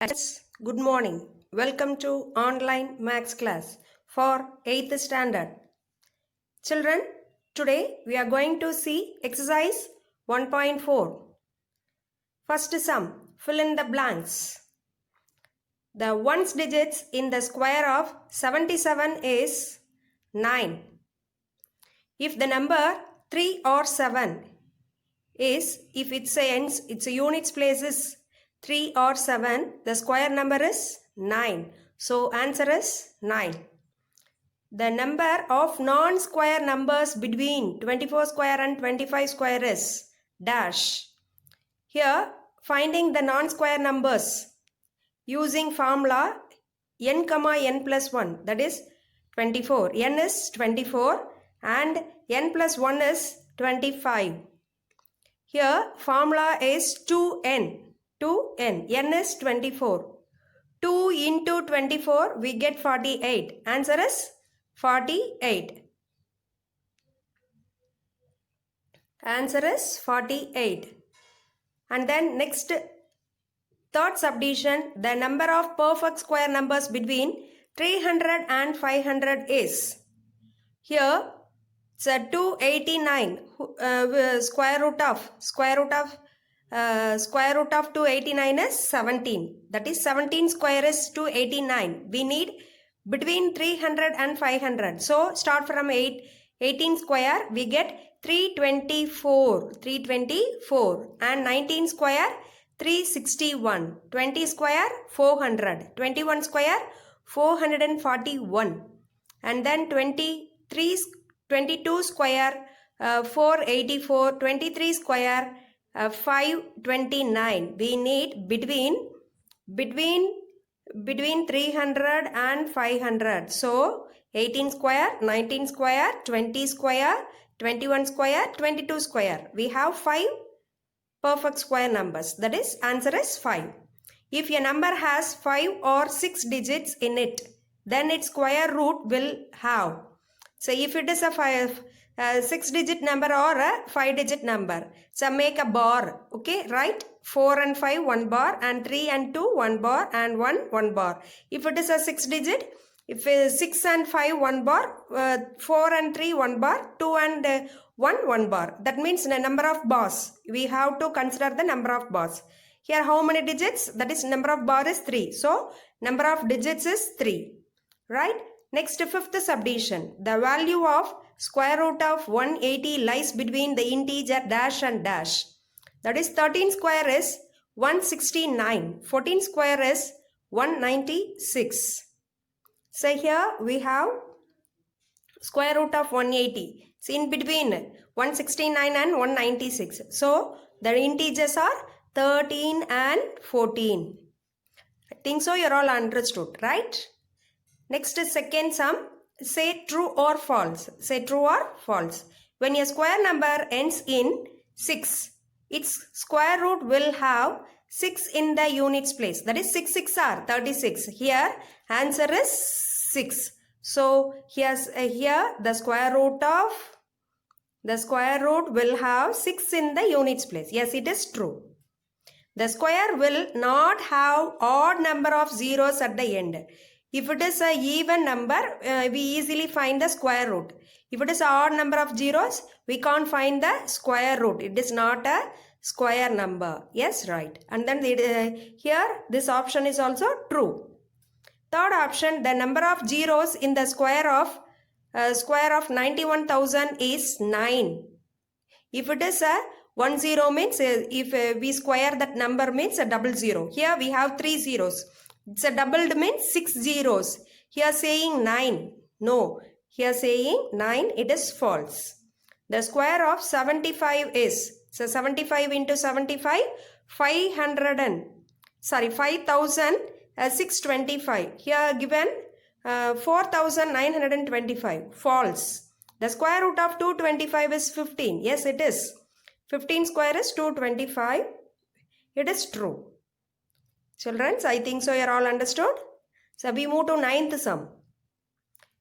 Yes, good morning. Welcome to online maths class for 8th standard. Children, today we are going to see exercise 1.4. First sum, fill in the blanks. The ones digits in the square of 77 is 9. If the number 3 or 7 is, if its units place is 3 or 7, the square number is 9. So answer is 9. The number of non-square numbers between 24 square and 25 square is dash. Here finding the non-square numbers using formula n comma n plus 1, that is 24. N is 24 and n plus 1 is 25. Here formula is 2n. 2n. N is 24. 2 into 24 we get 48. Answer is 48. Answer is 48. And then next, third subdivision, the number of perfect square numbers between 300 and 500 is. Here it's a 289. Square root of 289 is 17. That is 17 square is 289. We need between 300 and 500. So start from 18 square we get 324. 324 and 19 square 361. 20 square 400. 21 square 441. And then 22 square 484. 23 square 529. We need between 300 and 500. So 18 square, 19 square, 20 square, 21 square, 22 square. We have 5 perfect square numbers. That is, answer is 5. If a number has 5 or 6 digits in it, then its square root will have. So if it is a 6-digit number or a 5-digit number, so make a bar. Okay, right? 4 and 5 1 bar and 3 and 2 1 bar and 1 bar. If it is a 6-digit, if 6 and 5 1 bar, 4 and 3 1 bar, 2 and 1 bar. That means the number of bars. We have to consider the number of bars. Here how many digits? That is number of bar is 3. So number of digits is 3. Right? Next, fifth subdivision. The value of square root of 180 lies between the integer dash and dash. That is 13 square is 169. 14 square is 196. So here we have square root of 180. It's in between 169 and 196. So the integers are 13 and 14. I think so you're all understood, right? Next is second sum. Say true or false. Say true or false. When a square number ends in 6, its square root will have 6 in the units place. That is 6 6 are 36. Here answer is 6. So here the square root will have 6 in the units place. Yes, it is true. The square will not have odd number of zeros at the end. If it is an even number, we easily find the square root. If it is an odd number of zeros, we can't find the square root. It is not a square number. Yes, right. And then here this option is also true. Third option, the number of zeros in the square of 91,000 is 9. If it is a 10 means if we square that number means a double zero. Here we have 3 zeros. It's a doubled means 6 zeros. Here saying 9. No. Here saying 9. It is false. The square of 75 is. So 75 into 75. 5,625. Here given 4,925. False. The square root of 225 is 15. Yes, it is. 15 square is 225. It is true. Children, I think so you are all understood. So we move to ninth sum.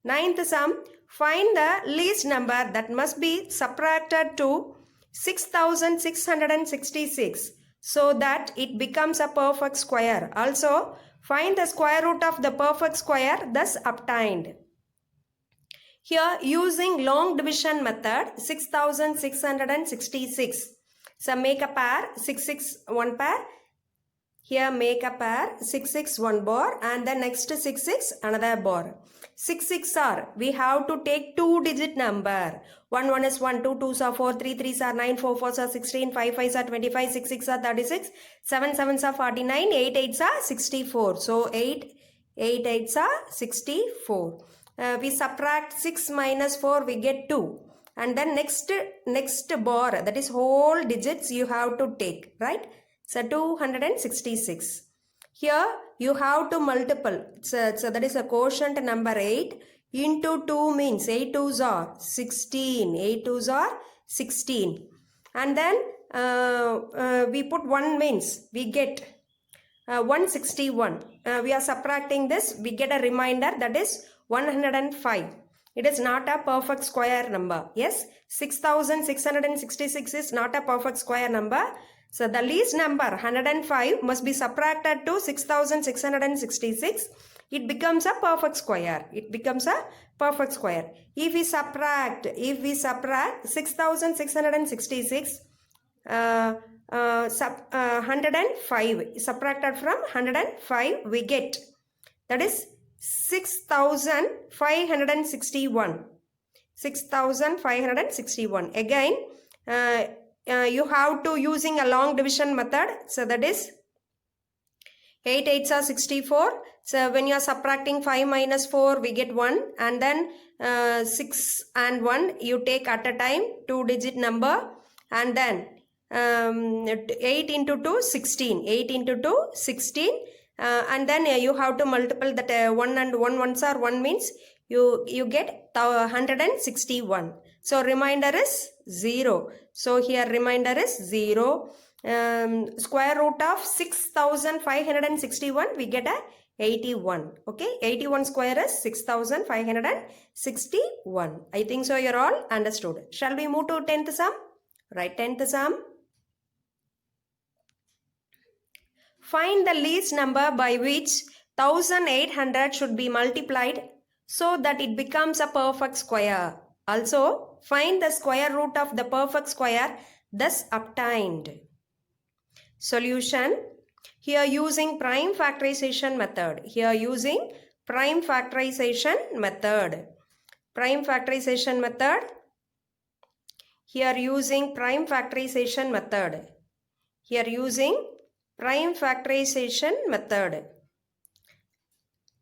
Ninth sum, find the least number that must be subtracted to 6,666. so that it becomes a perfect square. Also, find the square root of the perfect square thus obtained. Here, using long division method, 6666. So, make a pair, 6, 6, 1 pair. Here, make a pair, 6, 6, 1 bar, and the next 6, 6, another bar. 6, 6 are, we have to take 2-digit number. 1, 1 is 1, 2, 2s are 4, 3, 3s are 9, 4, 4s are 16, 5, 5s are 25, 6, 6 are 36, 7, 7s are 49, 8, 8s are 64. So, 8, 8, 8s are 64. We subtract 6 minus 4, we get 2. And then next bar, that is whole digits you have to take, right? So 266. Here you have to multiple. So that is a quotient number 8 into 2 means 8 2s are 16. 8 2s are 16. And then we put 1 means we get 161. We are subtracting this. We get a remainder, that is 105. It is not a perfect square number. Yes, 6666 is not a perfect square number. So the least number 105 must be subtracted to 6666. It becomes a perfect square. It becomes a perfect square. If we subtract 6666 105 subtracted from 105 we get, that is 6561. 6561. Again you have to using a long division method. So that is 8 8s are 64. So when you are subtracting 5 minus 4 we get 1, and then 6 and 1 you take at a time 2-digit number, and then 8 into 2 16. 8 into 2 16. And then you have to multiple that 1 and 1 ones are 1 means you get 161. So remainder is 0. So here remainder is 0. Square root of 6561 we get a 81. Okay, 81 square is 6561. I think so you're all understood. Shall we move to 10th sum? Right, 10th sum. Find the least number by which 1800 should be multiplied so that it becomes a perfect square. Also, find the square root of the perfect square thus obtained. Solution. Here using prime factorization method. Here using prime factorization method. Prime factorization method. Here using prime factorization method. Here using prime factorization method.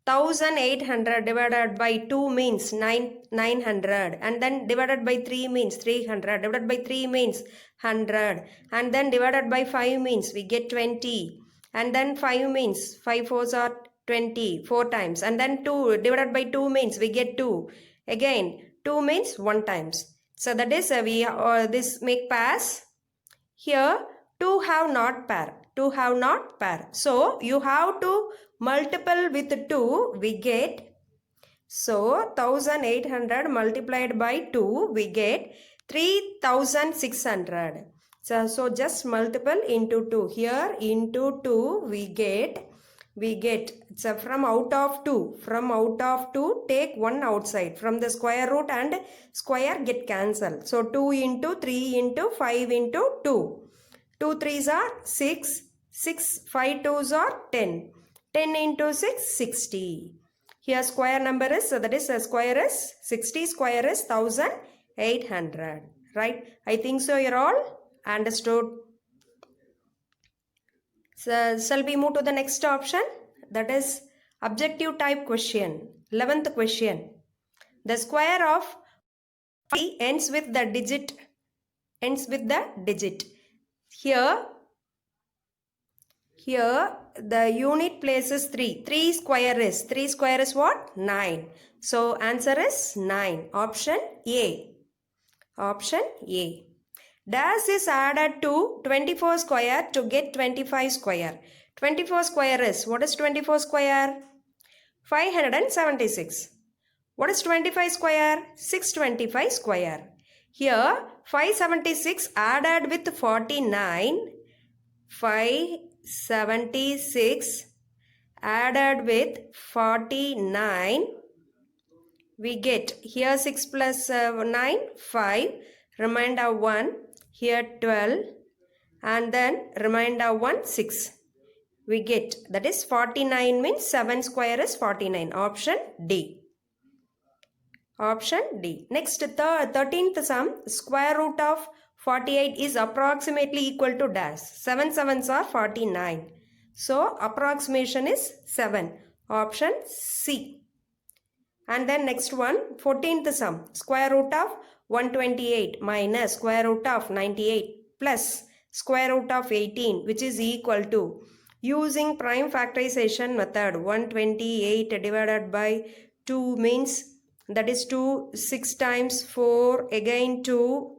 1800 divided by 2 means 900, and then divided by 3 means 300, divided by 3 means 100, and then divided by 5 means we get 20, and then 5 means 5 4s are 20 4 times, and then 2 divided by 2 means we get 2, again 2 means 1 times. So that is this make pairs. Here 2 have not pair. 2 have not pair. So you have to multiple with 2 we get. So 1800 multiplied by 2 we get 3600. So just multiple into 2. Here into 2 we get. So from out of 2 take 1 outside. From the square root and square get cancelled. So 2 into 3 into 5 into 2. 2 3s are 6. 6 5 2s are 10. 10 into 6 60. Here square number is, so that is square is 60, square is 1800. Right? I think so you're all understood. So shall we move to the next option? That is objective type question. 11th question. The square of 5 ends with the digit. Here the unit place is 3. 3 square is what? 9. So answer is 9. Option A. Option A. Dash is added to 24 square to get 25 square. 24 square is, what is 24 square? 576. What is 25 square? 625 square. Here 576 added with 49 576 added with 49, we get here 6 plus 9, 5, remainder 1, here 12, and then remainder 1, 6. We get, that is 49 means 7 square is 49. Option D. Option D. Next, 13th sum, square root of 48 is approximately equal to dash. 7 sevens are 49. So, approximation is 7. Option C. And then next one, 14th sum, square root of 128 minus square root of 98 plus square root of 18, which is equal to, using prime factorization method, 128 divided by 2 means, that is 2, 6 times 4, again 2,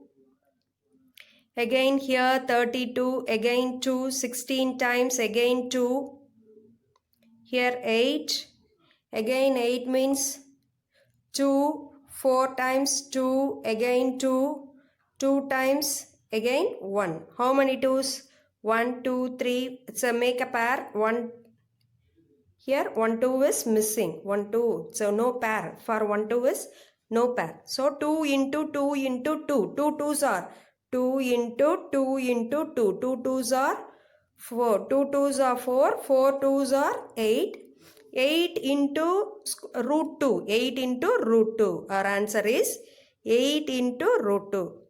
again here 32, again 2, 16 times, again 2, here 8, again 8 means 2, 4 times 2, again 2, 2 times, again 1. How many 2's? 1, 2, 3. So make a pair. 1. Here 1, 2 is missing. 1, 2. So no pair. For 1, 2 is no pair. So 2 into 2 into 2. 2 2's are 2 into 2 into 2. 2 2's are 4. 2 2's are 4. 4 2's are 8. 8 into root 2. 8 into root 2. Our answer is 8 into root 2.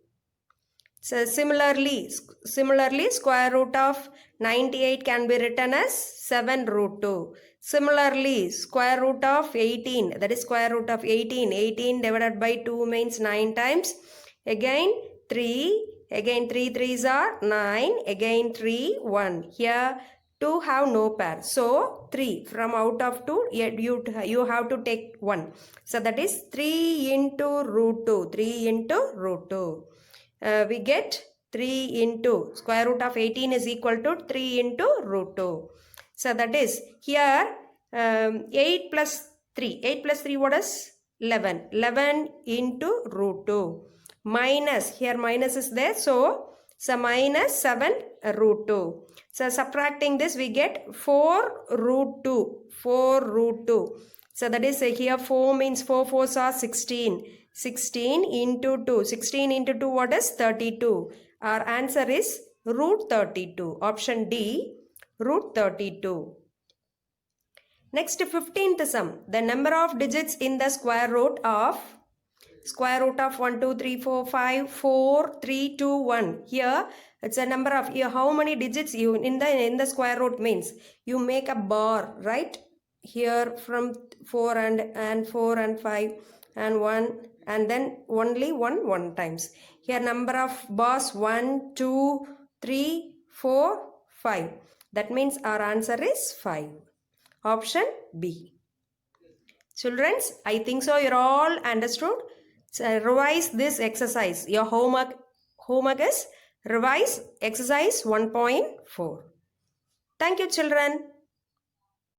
So similarly, square root of 98 can be written as 7 root 2. Similarly, square root of 18, that is square root of 18. 18 divided by 2 means 9 times. Again 3, again 3 3's are 9, again 3, 1. Here 2 have no pair. So 3 from out of 2 you have to take 1. So that is 3 into root 2. 3 into root 2. We get 3 into square root of 18 is equal to 3 into root 2. So that is here 8 plus 3. 8 plus 3 what is? 11. 11 into root 2. Minus, here minus is there. So minus 7 root 2. So subtracting this we get 4 root 2. 4 root 2. So that is here 4 means 4 4's are 16. 16 into 2. 16 into 2 what is? 32. Our answer is root 32. Option D, root 32. Next 15th sum. The number of digits in the square root of 1, 2, 3, 4, 5, 4, 3, 2, 1. Here it's a number of, here how many digits you in the square root means you make a bar, right? Here from 4 and 4 and 5 and 1 and then only 1 times. Here number of bars 1, 2, 3, 4, 5. That means our answer is 5. Option B. Children, I think so you're all understood. So revise this exercise. Your homework is revise exercise 1.4. Thank you, children.